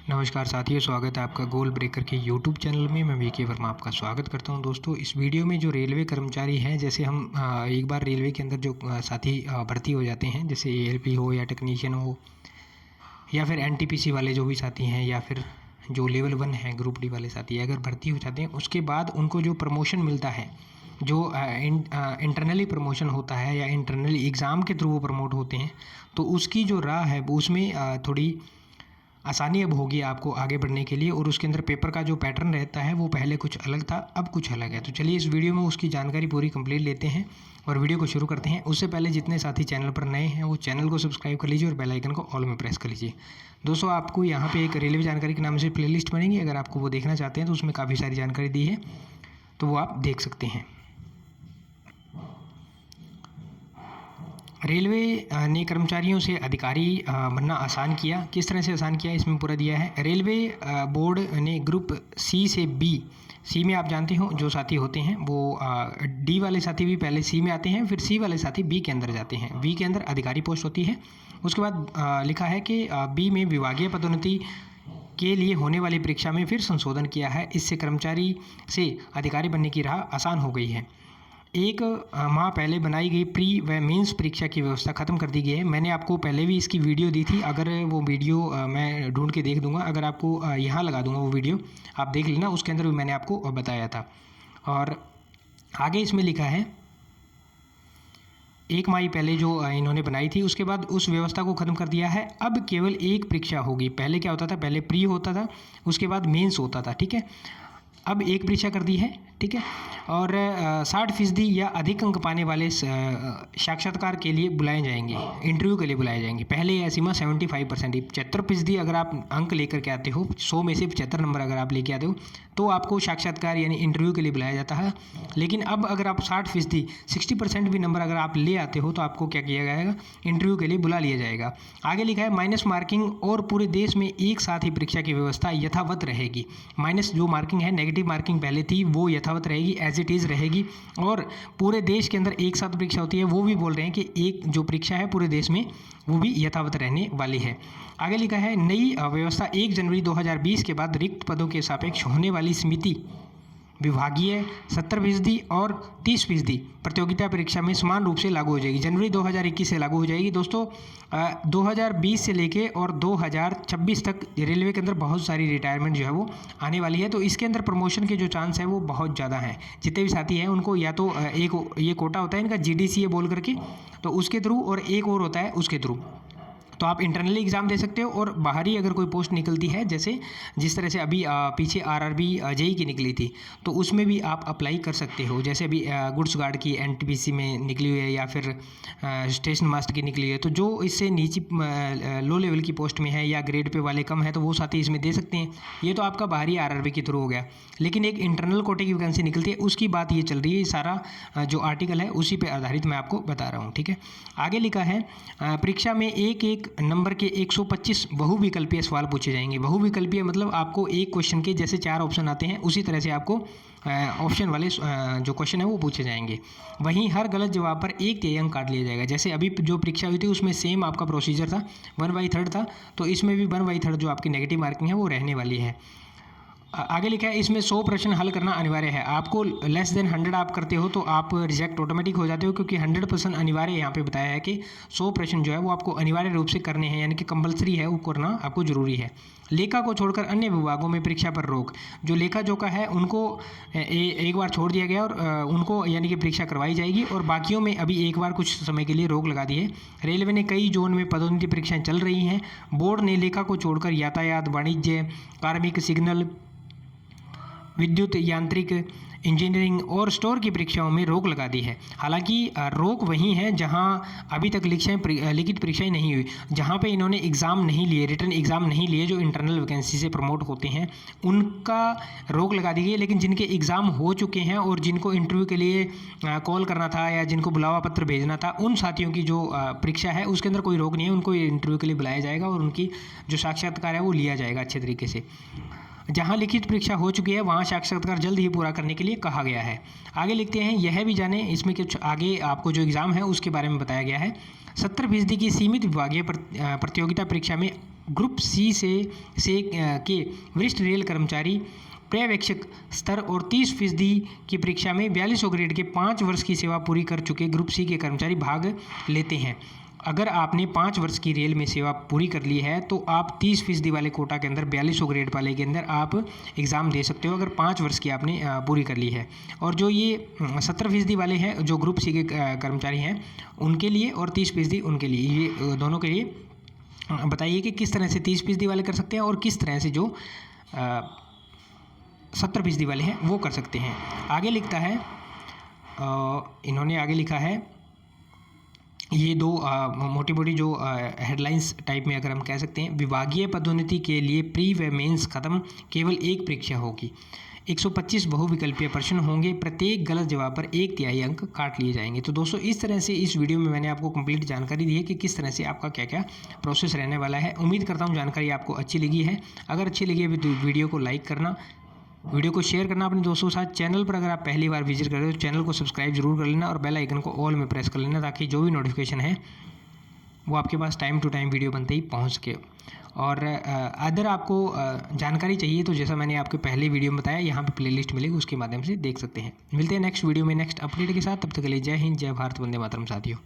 नमस्कार साथियों, स्वागत है आपका गोल ब्रेकर के यूट्यूब चैनल में। मैं वीके वर्मा आपका स्वागत करता हूं। दोस्तों, इस वीडियो में जो रेलवे कर्मचारी हैं, जैसे हम एक बार रेलवे के अंदर जो साथी भर्ती हो जाते हैं, जैसे एएलपी हो या टेक्नीशियन हो या फिर एनटीपीसी वाले जो भी साथी हैं या फिर जो लेवल 1 है ग्रुप डी वाले साथी, अगर भर्ती हो जाते हैं उसके बाद उनको जो प्रमोशन मिलता है, जो इंटरनली प्रमोशन होता है या इंटरनली एग्ज़ाम के थ्रू वो प्रमोट होते हैं, तो उसकी जो राह है वो उसमें थोड़ी आसानी अब होगी आपको आगे बढ़ने के लिए। और उसके अंदर पेपर का जो पैटर्न रहता है वो पहले कुछ अलग था, अब कुछ अलग है। तो चलिए इस वीडियो में उसकी जानकारी पूरी कंप्लीट लेते हैं और वीडियो को शुरू करते हैं। उससे पहले जितने साथी चैनल पर नए हैं वो चैनल को सब्सक्राइब कर लीजिए और बेल आइकन को ऑल में प्रेस कर लीजिए। दोस्तों, आपको यहाँ पे एक रेलवे जानकारी के नाम से प्लेलिस्ट बनेगी, अगर आपको वो देखना चाहते हैं तो उसमें काफ़ी सारी जानकारी दी है, तो वो आप देख सकते हैं। रेलवे ने कर्मचारियों से अधिकारी बनना आसान किया। किस तरह से आसान किया, इसमें पूरा दिया है। रेलवे बोर्ड ने ग्रुप सी से बी, सी में आप जानते हो जो साथी होते हैं वो डी वाले साथी भी पहले सी में आते हैं, फिर सी वाले साथी बी के अंदर जाते हैं। बी के अंदर अधिकारी पोस्ट होती है। उसके बाद लिखा है कि बी में विभागीय पदोन्नति के लिए होने वाली परीक्षा में फिर संशोधन किया है। इससे कर्मचारी से अधिकारी बनने की राह आसान हो गई है। एक माह पहले बनाई गई प्री व मेंस परीक्षा की व्यवस्था ख़त्म कर दी गई है। मैंने आपको पहले भी इसकी वीडियो दी थी, अगर वो वीडियो मैं ढूंढ के देख दूंगा, अगर आपको यहाँ लगा दूंगा वो वीडियो, आप देख लेना। उसके अंदर भी मैंने आपको बताया था। और आगे इसमें लिखा है एक माह पहले जो इन्होंने बनाई थी, उसके बाद उस व्यवस्था को ख़त्म कर दिया है। अब केवल एक परीक्षा होगी। पहले क्या होता था, पहले प्री होता था, उसके बाद मेंस होता था, ठीक है। अब एक परीक्षा कर दी है, ठीक है। और 60% या अधिक अंक पाने वाले साक्षात्कार के लिए बुलाए जाएंगे, इंटरव्यू के लिए बुलाए जाएंगे। पहले यह सीमा 75%, 75% अगर आप अंक लेकर के आते हो, 100 में से 75 नंबर अगर आप लेके आते हो तो आपको साक्षात्कार यानी इंटरव्यू के लिए बुलाया जाता है। लेकिन अब अगर आप 60%, 60% भी नंबर अगर आप ले आते हो तो आपको क्या किया जाएगा, इंटरव्यू के लिए बुला लिया जाएगा। आगे लिखा है माइनस मार्किंग और पूरे देश में एक साथ ही परीक्षा की व्यवस्था यथावत रहेगी। माइनस जो मार्किंग है, नेगेटिव मार्किंग पहले थी, वो यथावत रहेगी, एज इट इज़ रहेगी। और पूरे देश के अंदर एक साथ परीक्षा होती है, वो भी बोल रहे हैं कि एक जो परीक्षा है पूरे देश में वो भी यथावत रहने वाली है। आगे लिखा है नई व्यवस्था 1 जनवरी 2020 के बाद रिक्त पदों के सापेक्ष होने वाली समिति विभागीय 70% और 30% प्रतियोगिता परीक्षा में समान रूप से लागू हो जाएगी। जनवरी 2021 से लागू हो जाएगी। दोस्तों, 2020 से लेके और 2026 तक रेलवे के अंदर बहुत सारी रिटायरमेंट जो है वो आने वाली है। तो इसके अंदर प्रमोशन के जो चांस है वो बहुत ज़्यादा हैं। जितने भी साथी हैं उनको या तो एक ये कोटा होता है इनका GDCA बोल करके, तो उसके थ्रू, और एक और होता है उसके थ्रू। तो आप इंटरनली एग्ज़ाम दे सकते हो और बाहरी अगर कोई पोस्ट निकलती है, जैसे जिस तरह से अभी पीछे RRB जेई की निकली थी, तो उसमें भी आप अप्लाई कर सकते हो। जैसे अभी गुड्स गार्ड की एनटीपीसी में निकली हुई है या फिर स्टेशन मास्टर की निकली है, तो जो इससे नीचे लो लेवल की पोस्ट में है या ग्रेड पे वाले कम है तो वो साथी इसमें दे सकते हैं। ये तो आपका बाहरी RRB के थ्रू हो गया। लेकिन एक इंटरनल कोटे की वैकेंसी निकलती है, उसकी बात ये चल रही है। सारा जो आर्टिकल है उसी पर आधारित मैं आपको बता रहा हूँ, ठीक है। आगे लिखा है परीक्षा में एक नंबर के 125 बहुविकल्पीय सवाल पूछे जाएंगे। बहुविकल्पीय मतलब आपको एक क्वेश्चन के जैसे 4 ऑप्शन आते हैं, उसी तरह से आपको ऑप्शन वाले जो क्वेश्चन है वो पूछे जाएंगे। वहीं हर गलत जवाब पर 1 अंक काट लिया जाएगा। जैसे अभी जो परीक्षा हुई थी उसमें सेम आपका प्रोसीजर था, 1/3 था, तो इसमें भी 1/3 जो आपकी नेगेटिव मार्किंग है वो रहने वाली है। आगे लिखा है इसमें 100 प्रश्न हल करना अनिवार्य है। आपको लेस देन 100 आप करते हो तो आप रिजेक्ट ऑटोमेटिक हो जाते हो, क्योंकि 100% अनिवार्य यहाँ पे बताया है कि 100 प्रश्न जो है वो आपको अनिवार्य रूप से करने हैं, यानी कि कंपलसरी है, वो करना आपको ज़रूरी है। लेखा को छोड़कर अन्य विभागों में परीक्षा पर रोक। जो लेखा जोखा है उनको एक बार छोड़ दिया गया और उनको यानी कि परीक्षा करवाई जाएगी, और बाकियों में अभी एक बार कुछ समय के लिए रोक लगा दी है। रेलवे ने कई जोन में पदोन्नति परीक्षाएँ चल रही हैं। बोर्ड ने लेखा को छोड़कर यातायात, वाणिज्य, कार्मिक, सिग्नल, विद्युत, यांत्रिक, इंजीनियरिंग और स्टोर की परीक्षाओं में रोक लगा दी है। हालांकि रोक वहीं है जहां अभी तक लिखित परीक्षाएं नहीं हुई, जहां पे इन्होंने एग्ज़ाम नहीं लिए, रिटर्न एग्ज़ाम नहीं लिए, जो इंटरनल वैकेंसी से प्रमोट होते हैं उनका रोक लगा दी गई है। लेकिन जिनके एग्ज़ाम हो चुके हैं और जिनको इंटरव्यू के लिए कॉल करना था या जिनको बुलावा पत्र भेजना था, उन साथियों की जो परीक्षा है उसके अंदर कोई रोक नहीं है। उनको इंटरव्यू के लिए बुलाया जाएगा और उनकी जो साक्षात्कार है वो लिया जाएगा अच्छे तरीके से। जहां लिखित परीक्षा हो चुकी है वहां साक्षात्कार जल्द ही पूरा करने के लिए कहा गया है। आगे लिखते हैं यह भी जाने इसमें कुछ आगे आपको जो एग्ज़ाम है उसके बारे में बताया गया है। 70% की सीमित विभागीय प्रतियोगिता परीक्षा में ग्रुप सी के वरिष्ठ रेल कर्मचारी पर्यवेक्षक स्तर और 30% की परीक्षा में 4200 ग्रेड के 5 वर्ष की सेवा पूरी कर चुके ग्रुप सी के कर्मचारी भाग लेते हैं। अगर आपने 5 वर्ष की रेल में सेवा पूरी कर ली है तो आप 30% वाले कोटा के अंदर 4200 ग्रेड वाले के अंदर आप एग्ज़ाम दे सकते हो, अगर 5 वर्ष की आपने पूरी कर ली है। और जो ये 70% वाले हैं जो ग्रुप सी के कर्मचारी हैं उनके लिए, और 30% उनके लिए, ये दोनों के लिए बताइए कि किस तरह से 30% वाले कर सकते हैं और किस तरह से जो 70% वाले हैं वो कर सकते हैं। आगे लिखता है, इन्होंने आगे लिखा है, ये दो मोटी मोटी जो हेडलाइंस टाइप में अगर हम कह सकते हैं, विभागीय पदोन्नति के लिए प्री व मेंस खत्म, केवल एक परीक्षा होगी, 125 बहुविकल्पीय प्रश्न होंगे, प्रत्येक गलत जवाब पर 1/3 अंक काट लिए जाएंगे। तो दोस्तों इस तरह से इस वीडियो में मैंने आपको कंप्लीट जानकारी दी है कि किस तरह से आपका क्या क्या प्रोसेस रहने वाला है। उम्मीद करता हूँ जानकारी आपको अच्छी लगी है। अगर अच्छी लगी है तो वीडियो को लाइक करना, वीडियो को शेयर करना अपने दोस्तों के साथ। चैनल पर अगर आप पहली बार विजिट कर रहे हो तो चैनल को सब्सक्राइब जरूर कर लेना और बेल आइकन को ऑल में प्रेस कर लेना, ताकि जो भी नोटिफिकेशन है वो आपके पास टाइम टू टाइम वीडियो बनते ही पहुंच के। और अगर आपको जानकारी चाहिए तो जैसा मैंने आपके पहले वीडियो में बताया, यहाँ पे प्लेलिस्ट मिलेगी, उसके माध्यम से देख सकते हैं। मिलते हैं नेक्स्ट वीडियो में नेक्स्ट अपडेट के साथ, तब तक के लिए जय हिंद, जय भारत, वंदे मातरम साथियों।